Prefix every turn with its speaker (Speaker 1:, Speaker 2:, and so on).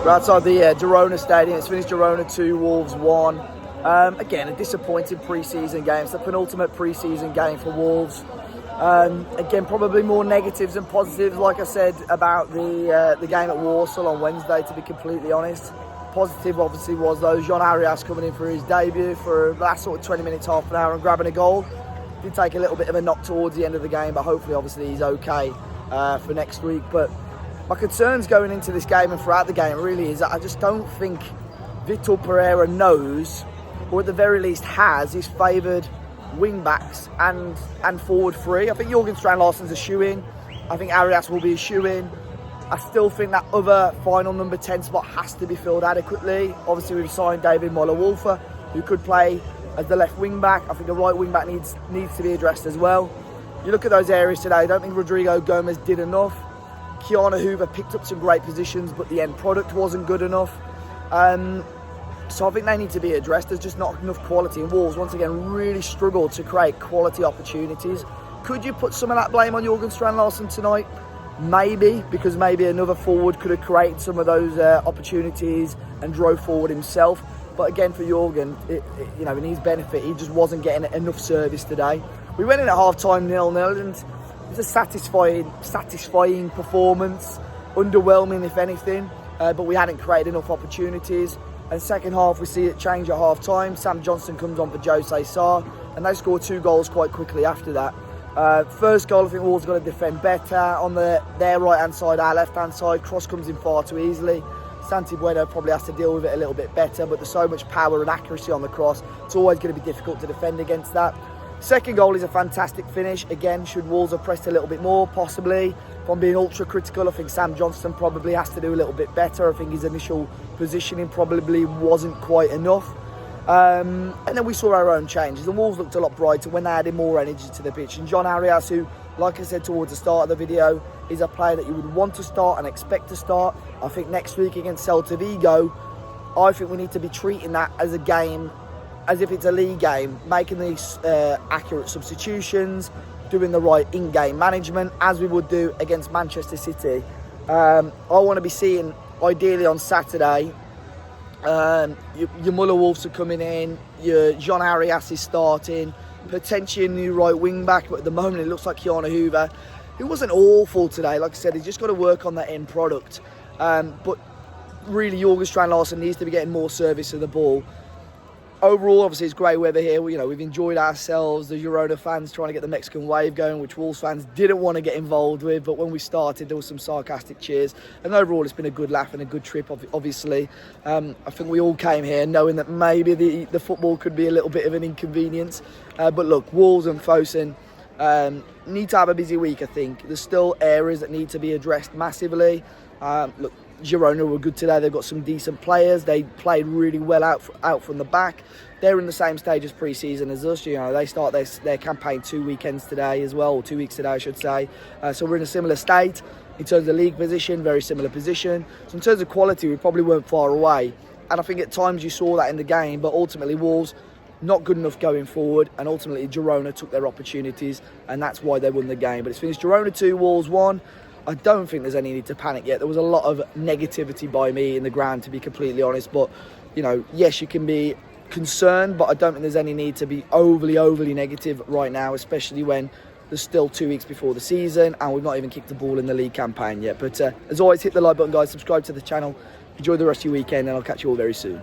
Speaker 1: We're outside the Girona stadium. It's finished Girona 2, Wolves 1. Again, a disappointing pre-season game. It's the penultimate pre-season game for Wolves. Again, probably more negatives than positives, like I said, about the game at Walsall on Wednesday, to be completely honest. Positive, obviously, was those Jon Arias coming in for his debut for the last sort of 20 minutes, half an hour, and grabbing a goal. Did take a little bit of a knock towards the end of the game, but hopefully, obviously, he's okay for next week. But my concerns going into this game and throughout the game really is that I just don't think Vitor Pereira knows, or at the very least has, his favoured wing backs and forward three. I think Jørgen Strand Larsen's a shoe-in. I think Arias will be a shoe-in. I still think that other final number 10 spot has to be filled adequately. Obviously, we've signed David Moller-Wolfer, who could play as the left wing back. I think the right wing back needs to be addressed as well. You look at those areas today, I don't think Rodrigo Gomez did enough. Keanu Hoover picked up some great positions, but the end product wasn't good enough. So I think they need to be addressed. There's just not enough quality. And Wolves, once again, really struggled to create quality opportunities. Could you put some of that blame on Jørgen Strand Larsen tonight? Maybe, because maybe another forward could have created some of those opportunities and drove forward himself. But again, for Jørgen, in his benefit, he just wasn't getting enough service today. We went in at half-time 0-0, and it was a satisfying performance, underwhelming if anything, but we hadn't created enough opportunities. And second half, we see it change at half-time. Sam Johnson comes on for Jose Sarr, and they score 2 goals quite quickly after that. First goal, I think Wolves got to defend better. On their right-hand side, our left-hand side, cross comes in far too easily. Santi Bueno probably has to deal with it a little bit better, but there's so much power and accuracy on the cross, it's always going to be difficult to defend against that. Second goal is a fantastic finish. Again, should Wolves have pressed a little bit more? Possibly. If I'm being ultra critical, I think Sam Johnson probably has to do a little bit better. I think his initial positioning probably wasn't quite enough. And then we saw our own changes. The Wolves looked a lot brighter when they added more energy to the pitch. And Jon Arias, who, like I said towards the start of the video, is a player that you would want to start and expect to start. I think next week against Celta Vigo, I think we need to be treating that as a game, as if it's a league game, making these accurate substitutions, doing the right in-game management, as we would do against Manchester City. I want to be seeing, ideally on Saturday, your Muller-Wolves are coming in, your Jon Arias is starting, potentially a new right wing-back, but at the moment it looks like Keanu Hoover, who wasn't awful today. Like I said, he's just got to work on that end product. But really, Jørgen Strand Larsen needs to be getting more service of the ball. Overall, obviously, it's great weather here. We've enjoyed ourselves. The Girona fans trying to get the Mexican wave going, which Wolves fans didn't want to get involved with. But when we started, there was some sarcastic cheers. And overall, it's been a good laugh and a good trip, obviously. I think we all came here knowing that maybe the football could be a little bit of an inconvenience. But look, Wolves and Fosun need to have a busy week, I think. There's still areas that need to be addressed massively. Look, Girona were good today. They've got some decent players. They played really well out from the back. They're in the same stage as pre-season as us. They start their campaign 2 weekends today as well, or 2 weeks today, I should say. So we're in a similar state in terms of league position, very similar position. So in terms of quality, we probably weren't far away. And I think at times you saw that in the game, but ultimately Wolves not good enough going forward, and ultimately Girona took their opportunities, and that's why they won the game. But it's finished Girona 2, Wolves 1. I don't think there's any need to panic yet. There was a lot of negativity by me in the ground, to be completely honest. But, yes, you can be concerned, but I don't think there's any need to be overly negative right now, especially when there's still 2 weeks before the season and we've not even kicked the ball in the league campaign yet. But as always, hit the like button, guys. Subscribe to the channel. Enjoy the rest of your weekend, and I'll catch you all very soon.